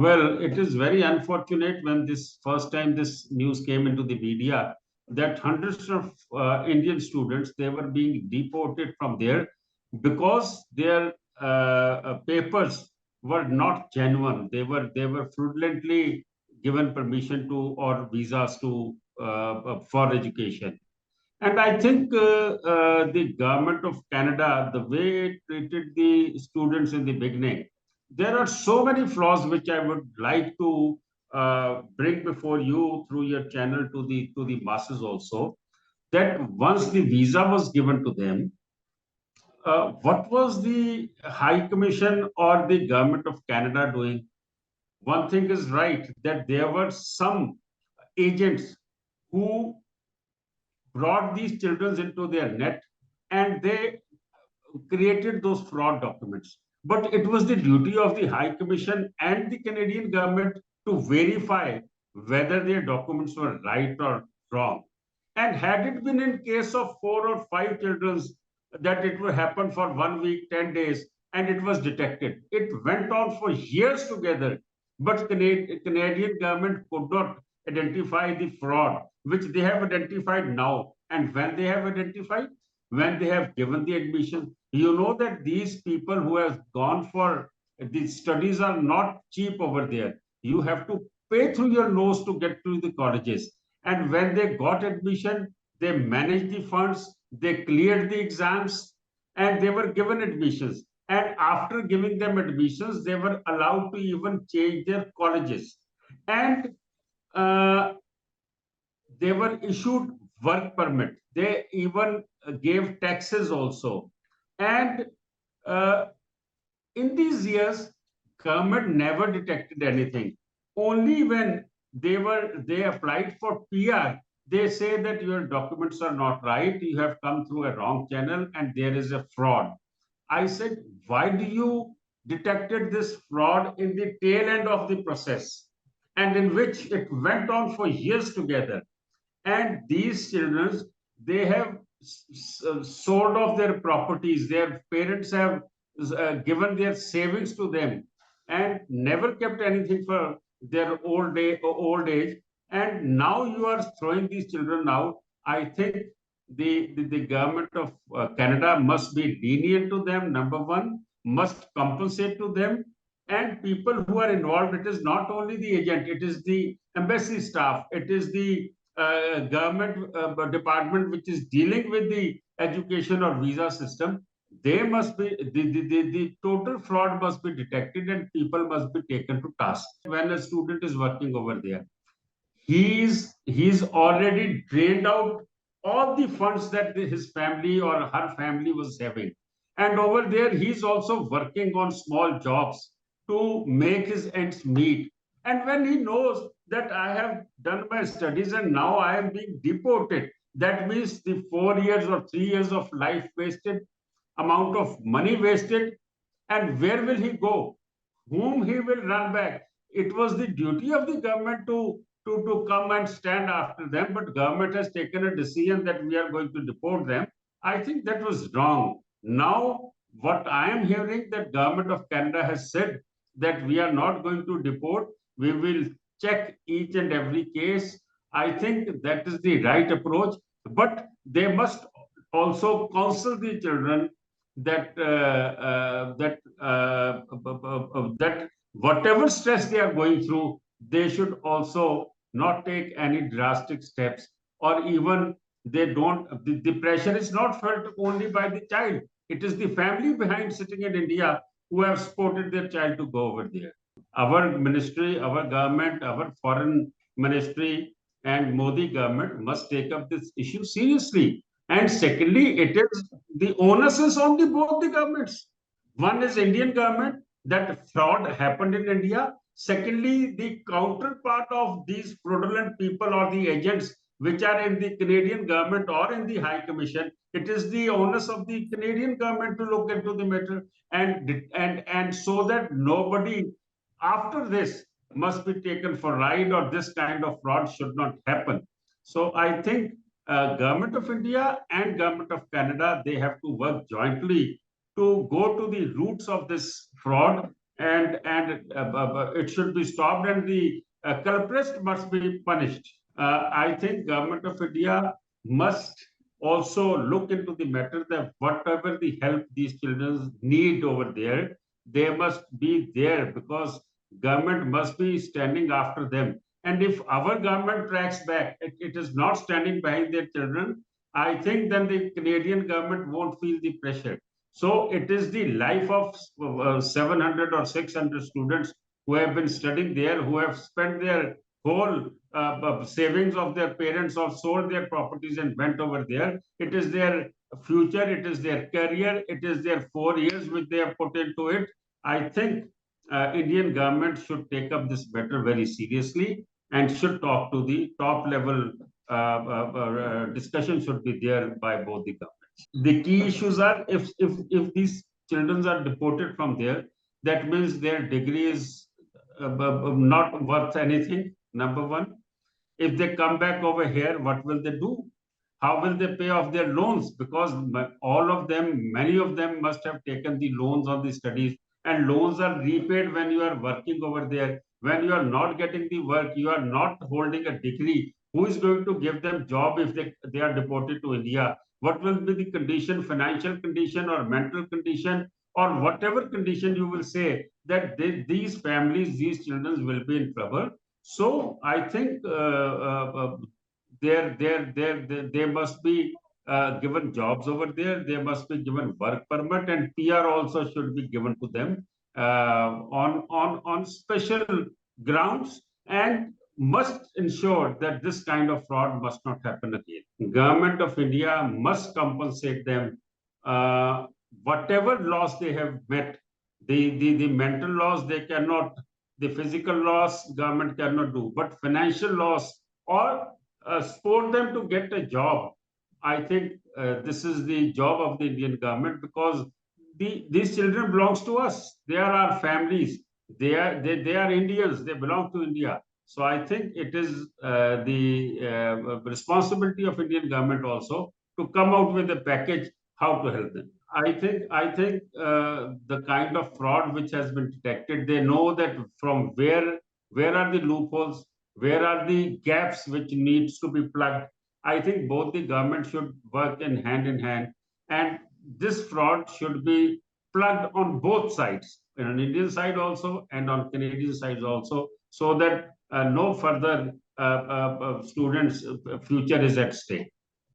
Well, it is very unfortunate when this first time this news came into the media that hundreds of Indian students, they were being deported from there because their papers were not genuine. They were fraudulently given permission to or visas to for education. And I think the government of Canada, the way it treated the students in the beginning, there are so many flaws which I would like to bring before you through your channel to the masses also. That once the visa was given to them, what was the High Commission or the government of Canada doing? One thing is right that there were some agents who brought these children into their net and they created those fraud documents. But it was the duty of the High Commission and the Canadian government to verify whether their documents were right or wrong. And had it been in case of 4 or 5 children that it would happen for 1 week, 10 days, and it was detected, it went on for years together. But Canadian government could not identify the fraud, which they have identified now. And when they have identified, when they have given the admission, you know that these people who have gone for these studies are not cheap over there. You have to pay through your nose to get to the colleges. And when they got admission, they managed the funds, they cleared the exams, and they were given admissions. And after giving them admissions, they were allowed to even change their colleges. And uh, they were issued work permit. They even gave taxes also. And uh, in these years, government never detected anything. Only when they applied for PR, they say that your documents are not right, you have come through a wrong channel, and there is a fraud. I said, why do you detected this fraud in the tail end of the process, and in which it went on for years together? And these children, they have sold off their properties, their parents have given their savings to them and never kept anything for their old age, and now you are throwing these children out. I think the government of Canada must be lenient to them, number one, must compensate to them, and people who are involved. It is not only the agent, it is the embassy staff, it is the government department which is dealing with the education or visa system. They must be the total fraud must be detected and people must be taken to task. When a student is working over there, he's already drained out all the funds that his family or her family was having, and over there he's also working on small jobs to make his ends meet. And when he knows that I have done my studies and now I am being deported, that means the 4 years or 3 years of life wasted, amount of money wasted, and where will he go? Whom he will run back? It was the duty of the government to come and stand after them, but government has taken a decision that we are going to deport them. I think that was wrong. Now, what I am hearing that government of Canada has said that we are not going to deport, we will check each and every case. I think that is the right approach, but they must also counsel the children that that whatever stress they are going through, they should also not take any drastic steps, or even they don't. The pressure is not felt only by the child; it is the family behind sitting in India who have supported their child to go over there. Our ministry, our government, our foreign ministry, and Modi government must take up this issue seriously. And secondly, it is the onus is on the both the governments. One is Indian government that fraud happened in India. Secondly, the counterpart of these fraudulent people or the agents which are in the Canadian government or in the High Commission, it is the onus of the Canadian government to look into the matter, and so that nobody after this must be taken for ride, or this kind of fraud should not happen. So I think government of India and government of Canada, they have to work jointly to go to the roots of this fraud and it should be stopped, and the culprits must be punished. I think government of India must also look into the matter that whatever the help these children need over there, they must be there, because government must be standing after them. And if our government tracks back, it is not standing behind their children, I think then the Canadian government won't feel the pressure. So it is the life of 700 or 600 students who have been studying there, who have spent their whole savings of their parents or sold their properties and went over there. It is their future, it is their career, it is their 4 years which they have put into it. I think Indian government should take up this matter very seriously and should talk to the top level. Discussion should be there by both the governments. The key issues are, if these children are deported from there, that means their degree is not worth anything, number one. If they come back over here, what will they do? How will they pay off their loans? Because all of them, many of them must have taken the loans on the studies, and loans are repaid when you are working over there. When you are not getting the work, you are not holding a degree. Who is going to give them job if they are deported to India? What will be the condition, financial condition or mental condition, or whatever condition you will say, that these families, these children will be in trouble. So I think they must be given jobs over there. They must be given work permit, and PR also should be given to them on special grounds, and must ensure that this kind of fraud must not happen again. Government of India must compensate them whatever loss they have met. The mental loss they cannot, the physical loss government cannot do, but financial loss, or support them to get a job. I think this is the job of the Indian government, because these children belongs to us. They are our families. They are Indians. They belong to India. So I think it is the responsibility of Indian government also to come out with a package how to help them. I think the kind of fraud which has been detected, they know that from where are the loopholes, where are the gaps which needs to be plugged. I think both the government should work in hand, and this fraud should be plugged on both sides, on Indian side also and on Canadian side also, so that no further students' future is at stake.